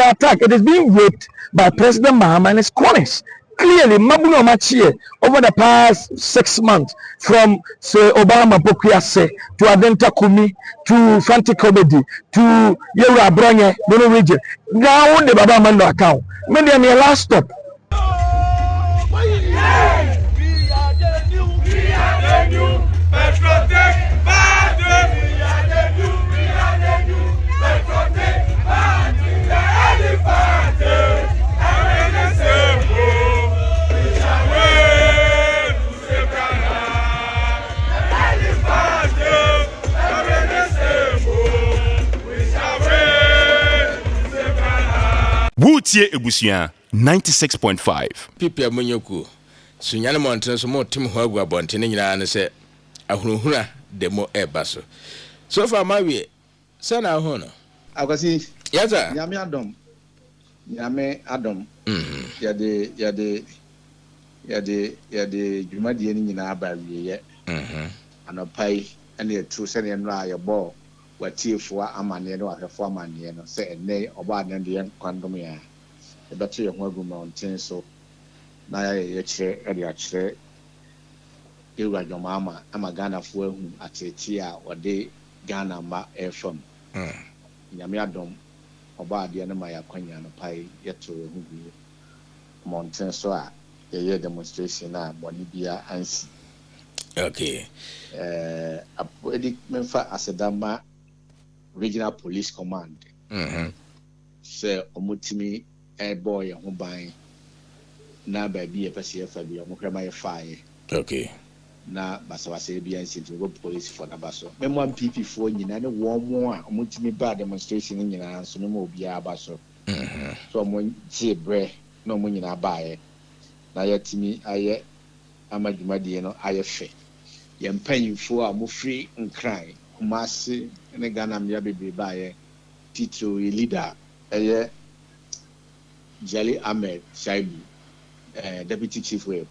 under attack. It is being raped by President Mahama and his cronies. Clearly, Mabuno Machie over the past 6 months, from say Obama Bokiase to Adenta Kumi to Fanti Comedy to Yera Bronye, Bono region. Now the Baba Mando account. Maybe I'm your last stop. Patriotic Party. We are the new Patriotic Party. The party. I'm in the same boat. We shall win to save Ghana. The party. I'm in the same boat. We shall win to save Ghana. Wutie Abusua 96.5. People Munyoku. Sunyana Mountains, more Tim Hogwa Bontin, and say, Ahunahuna, demo basso. So far, my way, son Ahuna. I was see, yes, sir. Yame Adam. Yame Adam. Yade, Jumadi in our barrier yet. And a pie, and the true sending and lie a ball, where tea for a man, or a foreman, say, nay, or bad and the young condomia. The battery of Mogu Mountain, so. Na ya chere ade chere ewa John Mahama ama Ghana fo ahu atete a ode Ghana ma FM nyame adom oba ade na ma yakwanya no pai yeto ehu bi mountain so a ye demonstration na boni bia ansi. Okay. Apodi memfa asedama regional police command say omutimi boy ho ban na baby e pese fa bi o krema ye fire. Okay. Na basawase bi ansi to go police for na baso memo NPP fo nyina ne wo mo a omutimi ba demonstration nyina so memo obi abaso so mo tie bre na mo nyina baaye na yatimi aye amadwumade no aye fe ye mpanyimfo a mo free nkran kumase ne Ghana mya bebe baaye tito ye leader aye Jali Ahmed Shaibu Deputy Chief Whip,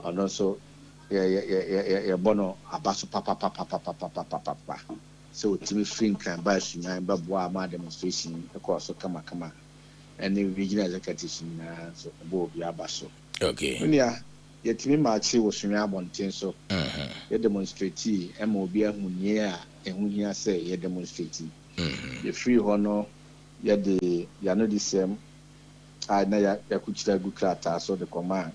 and also bono abaso papa. So Timmy Fink and Bash and Babwa ma demonstration across kama and the regional executive so Bob Yabaso. Okay. Yet Timmy Marchi was in Abontin so ye demonstrate MOB Hunia and Hunia say ye demonstrate. The free honor ye the no the same. I know ya kuchita gukrata so the command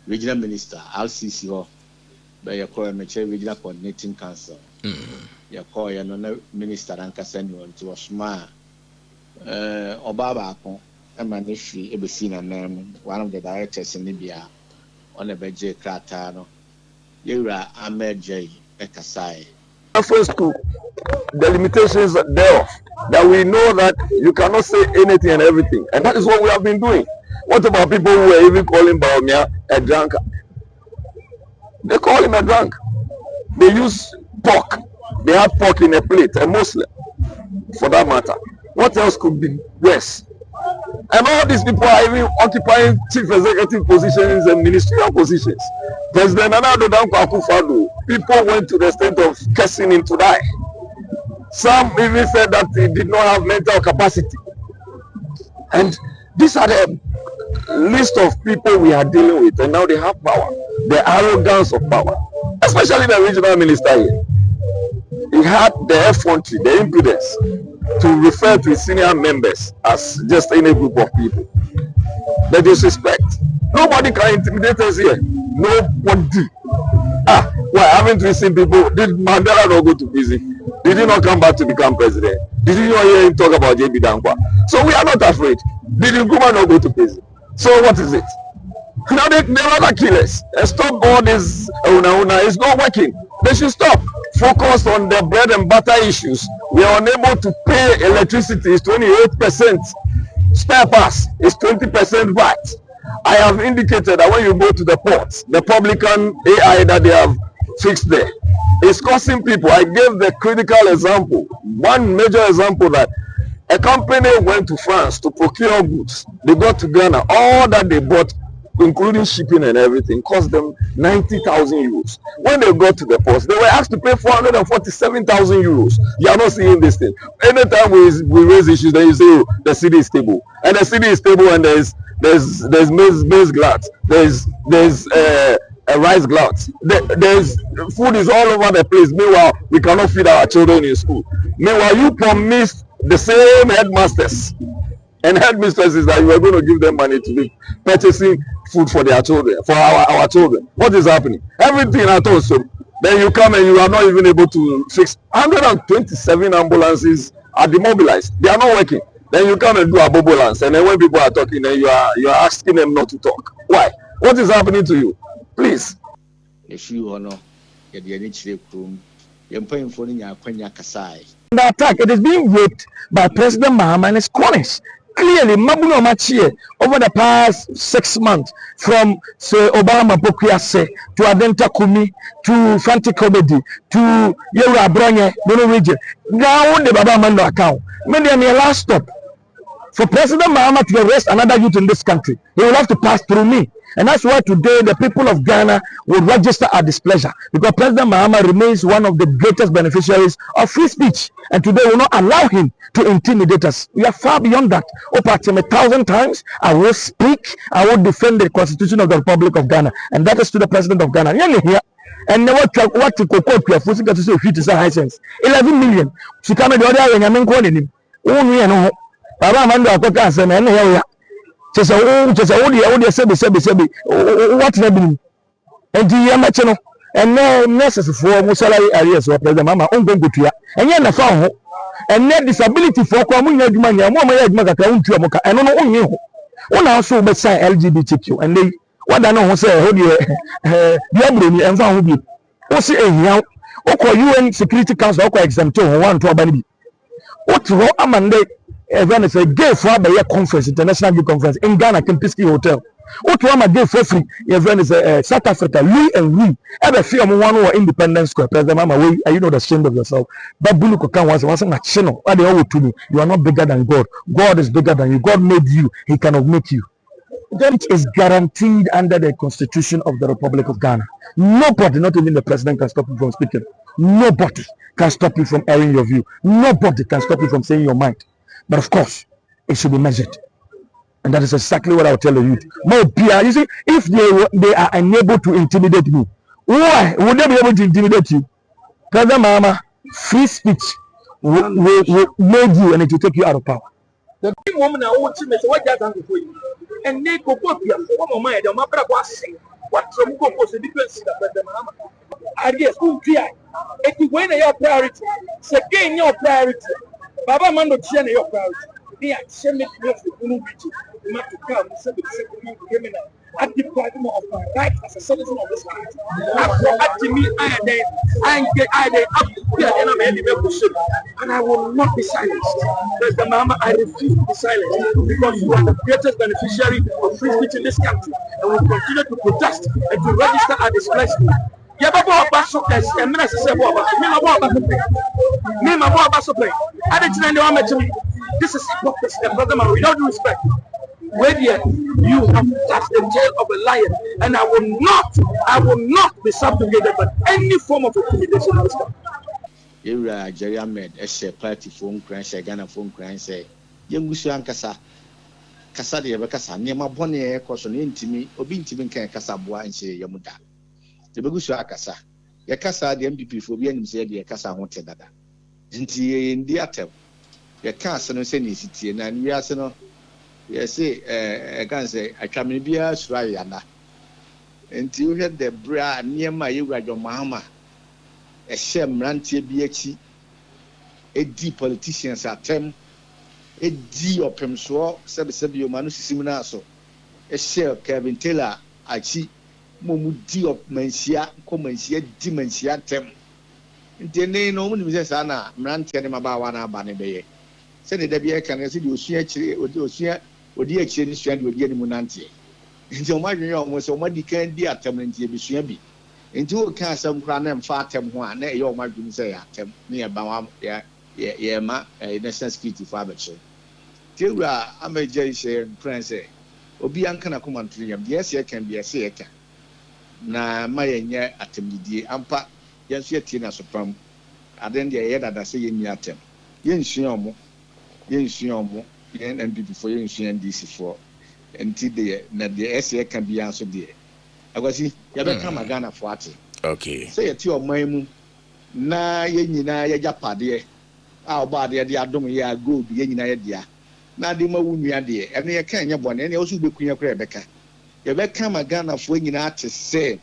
regional minister RCC ho be ya call me regional coordinating council ya call ya no minister anka send you to osma obaba akon e ma ne free e be si na nam one of the directors in Libya on the budget krata no yura Ahmed J Ekasai First to the limitations thereof, that we know that you cannot say anything and everything, and that is what we have been doing. What about people who are even calling Baumia a drunkard? They call him a drunk. They use pork. They have pork in a plate, a Muslim, for that matter. What else could be worse? And all these people are even occupying chief executive positions and ministerial positions. President Nana Akufo-Addo, people went to the extent of cursing him to die. Some even said that he did not have mental capacity. And these are the list of people we are dealing with, and now they have power. The arrogance of power, especially the regional minister here. He had the effrontery, the impudence to refer to his senior members as just any group of people. The disrespect. Nobody can intimidate us here. Nobody. Why haven't we seen people? Did Mandela not go to prison? Did he not come back to become president? Did you not hear him talk about JB Dankwa? So we are not afraid. Did Nkrumah not go to prison? So what is it? Now they rather kill us and stop all this Ahunahuna. It's not working. They should stop. Focus on the bread and butter issues. We are unable to pay electricity. It's 28%. Spare parts is 20% VAT. I have indicated that when you go to the ports, the publican AI that they have fixed there is causing people. I gave the critical example, one major example, that a company went to France to procure goods. They got to Ghana. All that they bought including shipping and everything, cost them 90,000 euros. When they got to the post, they were asked to pay 447,000 euros. You are not seeing this thing. Anytime we raise issues, then you say, oh, the city is stable, and the city is stable, and there's maize glut, there's a rice glut, there's food is all over the place. Meanwhile, we cannot feed our children in school. Meanwhile, you promised the same headmasters and headmistresses that you are going to give them money to be purchasing food for their children, for our children. What is happening? Everything at all. So then you come and you are not even able to fix. 127 ambulances are demobilized. They are not working. Then you come and do a ambulance, and then when people are talking, then you are asking them not to talk. Why? What is happening to you? Please. If you honor, get the initiative room. You're paying for the Kasai. The attack, it is being raped by President Mahama and his cronies. Clearly, Mabuno Machie over the past 6 months, from Obama Bokiase to Adenta Kumi to Fanti Kobedi to Yera Bronye, Bono region. Now, the Baba Mando account. Maybe I'm your last stop. For President Mahama to arrest another youth in this country, he will have to pass through me. And that's why today the people of Ghana will register our displeasure, because President Mahama remains one of the greatest beneficiaries of free speech, and today we will not allow him to intimidate us. We are far beyond that. Open 1,000 times, I will speak, I will defend the Constitution of the Republic of Ghana, and that is to the President of Ghana. And what to quote your first to say is a high sense. 11 million. She come the other and I'm calling him. Oh, we know. Baba Mando Akoka and here. Just a sebi. What's happening? And the Yamachino and no necessary for Musalari areas or President Mama on go to and yet the phone and net disability for Kwamunya Mania, Maka, and on you. One also beside LGBTQ and they what I know say, hold you, Yabri and found you. What's it here? Oko UN Security Council, Oko exemption, one to a baby. What wrong Amanda? Even if a gay for a conference, international gay conference in Ghana, Kempiski Hotel. What one a gay for free? Even if South Africa, we ever feel one or Independence Square, President Mama, you know the shame of yourself. But Buluko can was a channel. What they owe to me, you are not bigger than God. God is bigger than you. God made you, He cannot make you. That is guaranteed under the Constitution of the Republic of Ghana. Nobody, not even the President, can stop you from speaking. Nobody can stop you from airing your view. Nobody can stop you from saying your mind. But of course, it should be measured. And that is exactly what I'll tell the youth. You see, if they are unable to intimidate me, why would they be able to intimidate you? President Mahama, free speech will made you and it will take you out of power. The big woman I want to say what just happened for you. And they go for one moment, the mother was saying, what some go for the difference in the President Mahama. I guess, if you win your priority, it's again your priority. Baba Mando Chiana your priority. They are shaming the Unu region. You have to come and say the criminal. I deprive him of my right as a citizen of this country. And I will not be silenced. President Mahama, I refuse to be silenced because you are the greatest beneficiary of free speech in this country, and we will continue to protest and to register our displeasure. This is hypocrisy, brother. With all due respect, where you have touched the tail of a lion, and I will not be subjugated by any form of intimidation in this country. You Jerry Ahmed, a party phone crime, Ghana phone crime, say, Yensuro Ahunahuna, Kasa de Bekasa, near my bonnet, caution intimi, or being Timin Kasabua and say Yamuda. The Abusua Kasa, Yakasa, the NPP for being said the Kasa wanted that. In the atom, Yakasa no send city, and we are no. Yes, I can say, I can be a Sriana. Until you had the bra near my John Mahama, a sham ranty BH, a deep politicians at them, a D of Pemswa, Sabio Manus Simunaso, a share Kevin Taylor, I see Mumu D of Mensia, Comensia, Dementia Tem. In the name of Mrs. Anna, Ranty Mabawana Banebe. Said the Bia can see you see or the exchange strand with getting Munanti. Until my young was so much can be at them in Tibishi. Into a cast some crown and fat them one, your margin say at them near Bawam, National Security Fabric. Till I may say, Prince, obi anka na komantri yam de ese kan bi ese eka na ma yenye atemdidie ampa yenso yetie na sopam aden de ye dada se yenni atem yensua omo yen NPP for yen DC for enti de na de ese kan bi anso de agwasi ya be kan magana for ate okay say yeti oman mu na yenyina ya japade a obade de adom ya gold yenyina ya dia na de ma wunua de ene ye kan nye bone ene osu bekunya kra beka ye be kan magana for nyina ate se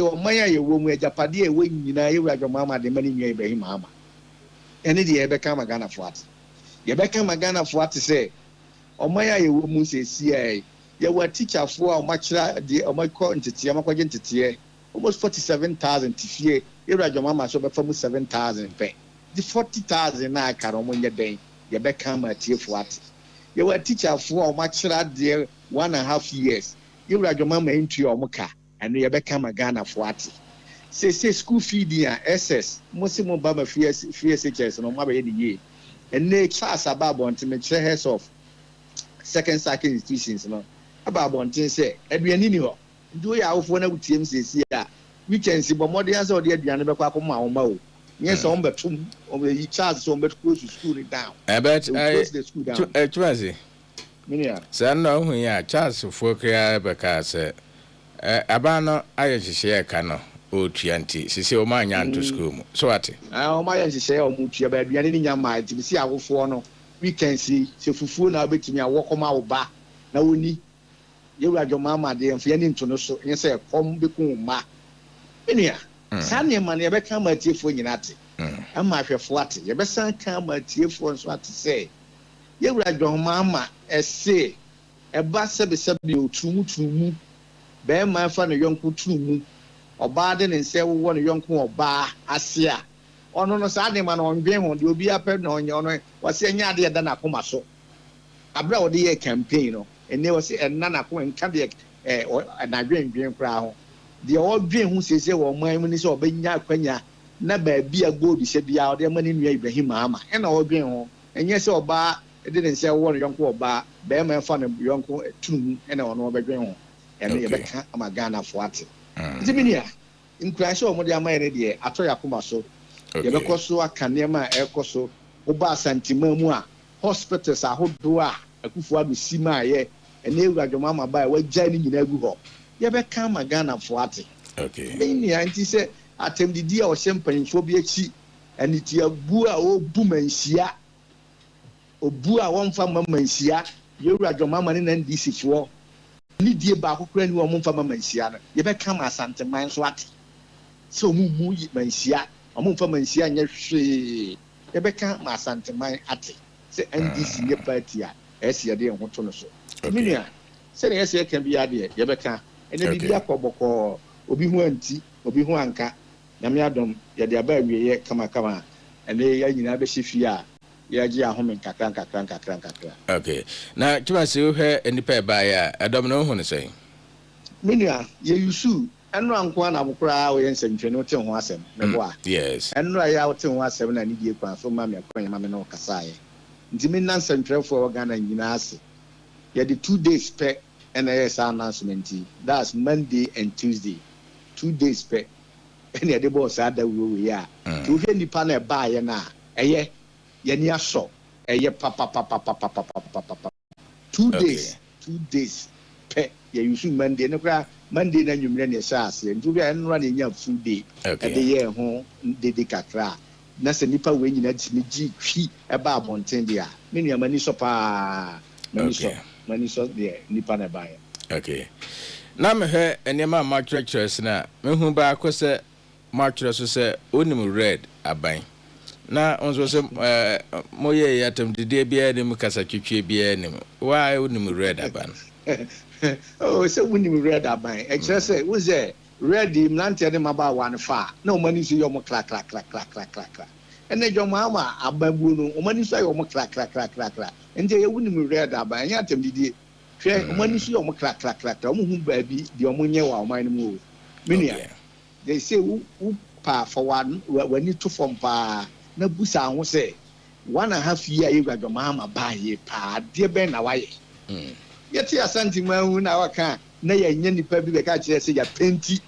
oman ya ye wo mu japade e wenyina ye wadwoma de mani nwa Ibrahim ama ene de ye be kan magana for ate ye be kan magana for ate se oman ya ye wo mu se ye wa teacher for o machira de o makọ ntete amakọje ntete almost 47,000 tifie wadwoma ma so be famu 7,000 pe the 40,000 na akara omo nye den ye be kan ma tie for ate ye wa teacher for o machira de 1.5 years wadwoma ma ntu o muka ene ye be kan magana for ate say school feeding SS mo ba ma FSHS no ma be ye ene class ababo ntime chere heads of second cycle institutions no ababo ntin say aduani ni ho do ya awofo na wutiem sesi a weekends bo modern say o de aduani be kwa akoma awoma o yes on betum o be charge so on bet close to school down but close the school down chuazi minia say no hu ya charge for kra be ka say abano aye hihye ka no o tuanti sisi o ma nya to school mu so ate o ma nya hihye o mu tua ba aduani ni nya ma ti si awofo no weekends se fufuo na obetimi awokoma wo ba na woni yewu adwoma ma de mfe ni nto no so yen se kom be ku ma minia sane ma ne ye be kan ma tiefo nyina ate ama ahwefo ate ye be san kan ma tiefo nso ate se yewu adwoma ma ese eba sebe otumu be ma fa no yonku tumu oba de ne nse wo no yonku oba ase a ono no sane ma no onwen ho de obi apɛ na onye ono wase anya de da na koma so abra wo de ye campaign no ene wase enna na ko nka de na dwen kra ho de o dwen hu sese wo man mu ni se obenya akwanya na ba bia gold hye bia o de mani nua Ibrahim ama ena o dwen ho enye se oba de ne nse wo no yonko oba be ma fa no yonko tumu ena ono obedwen ho ene ye beka ama Ghana fo ate ntibinia nkurahye o mo de ama ene de atoya koma so ye bekoso akane ma ekoso oba santima mu a hospitals ahodo a akufu abisima ye ene ewuradwoma ma ba wagya ni nyina gu ho ye beka ma Ghana fo ate okay ni anti se atemdidi a o hempanfo bi achi ene ti abu a obu manhia obu a wonfa manhia ye ewuradwoma ma ne na ndisi fo ni die ba akokora ni won mfa manhia no ye beka ma asanteman so ate so mu manhia omo mfa manhia nya hwe ye beka ma asanteman ate se NDC ye party a ese de ho to no so minia se ne ese kan bi ade ye beka ene bibi akoboko obi hu anti obi hu anka na me adom ye de aba awie ye kama ene ya nyina be hyefi a ye agi ahome kakra okay na tuma se wo hwe enipa e ba ya adom no hu ne sei minia ye yusu enu anko na bukura wo ye nsentwe no te ho asem me bo a yes enu ya wo te ho asem na ni die kwa so ma me akwanya ma me no kasa ye ntimi na nsentwe for Ghana nyina ase ye the 2 days pe NIS announcement that's Monday and Tuesday 2 days pe ene ye de boss ada wo ya to hwe nipa na ba ye na eye ye ni aso eye papa 2 days pe ye yusu Monday ne kra Monday na nyumre ne sha ase ntu bia enra ne nya full day e de ye ho de kakra na se nipa we nyina timi gi twi e ba abonten dia me nua mani so pa mani so de nipa na ba ye okay na me he enema matrix na me hu ba ko se matrix so se onim red aban na onso se moye yatam de bia ne mu kasa twetwe bia ne why onim red aban oh so onim red aban extra say wo say red mlante de maba one fa na o mani so yo mo kla ene jo mama ababu no o mani so yo mo kla ente ye wunim red aban ya atem didi hwe o mani so yo mo kla o mo hu baabi de o mo nye wa o man no mu minia they say who pa for one when you to from pa na busa ho say 1.5 year you got your mama buy ye pa de ben na waye Yet ya santima na waka na ya nye nipa bi be ka kire se ya penti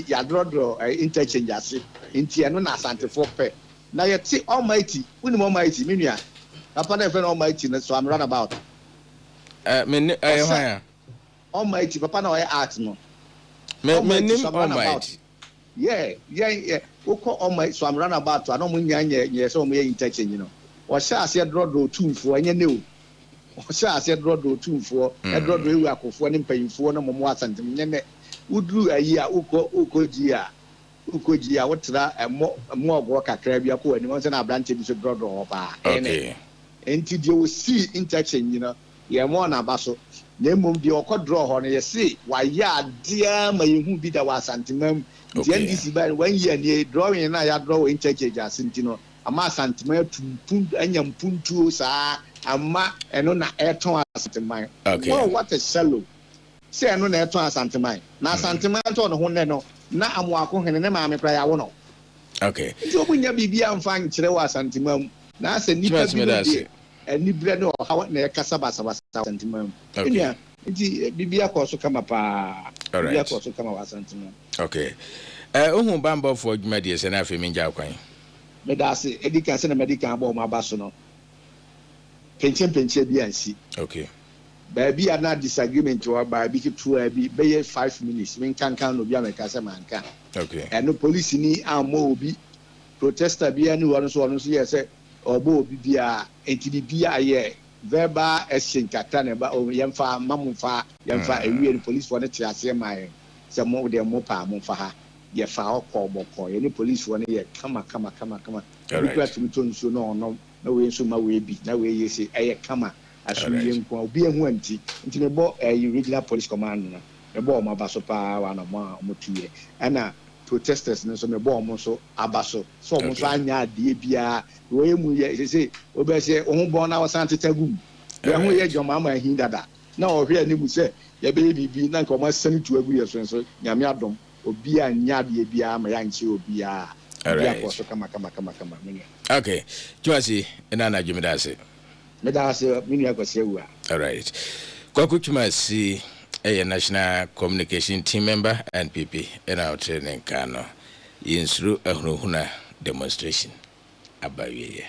ya drodro interchange ase nti eno na asantefo pe na ye ti almighty woni almighty menua papa na fe almighty na so am run about me hwan almighty papa na o ask no me almighty yeah woko almighty so am run about to no nyanye so mo ye interchange no o sha ase drodro tumfo anya ne o o sha ase drodro tumfo drodro ewu akofo ne mpanyimfo no mo asantem nyene udru ayi a ukoji a wotra mo ogro kakra bia ko ani won se na branch bi so drodro ho pa enti die wo see interchange you know ye mo na baso na emom bi okodro ho no ye see wa ya dia ma yehu bi da wa santimam di ndc ba 1 year ni drawing na ya draw interchange asinti no ama santimam tumpun anyam puntuo sa ama eno na eton asintimam what a shallow say no na eton asantimam na asantimam to no ho ne no na amoako hene ne maame pra ya wo no okay nti obunya bibia mfa nkire wa asantimam na ase nipa bi ani bre no ha na e kasa basa asantimam enia nti bibia ko so kama pa bibia ko so kama wa asantimam okay ohun bamba for adwumade se na afemi nja kwan me da ase edika se na medical abo ma baso no penche bi ansi okay baby ana disagreement wa baby ki true bi be 5 minutes men kan no bi ameka se manka okay no police ni amo obi protester bi ani wonu so yes obo obi bia enti bia ye verbal exchange kata ne ba o yemfa mamfa yemfa ewie ni police for ne tiase mai se mo de mo pa mo fa ha ye fa okoboko ye ni police for ne ye kama because to nso no na we nso ma we bi na we yesi eye kama asuriye nko obi ehu anti nti me bo regular police command no me bo ma baso pa wa na mo tuye ana protesters nso me bo mo so abaso so mo so anya ade bia we mu ye se obe se ohun bon na wasan tetagum we hu ye joma ma hin dada na ohwe ani mu se ye be bibi na nko ma sani tu agu ye so nyame adom obi anya ade bia ma ya nchi obi a ya ko so kama menya okay tuasi ina na jumidase medase minia kwasewua all right kwaku tumasi national communication team member NPP ina training kano Yensuro Ahunahuna demonstration abawiye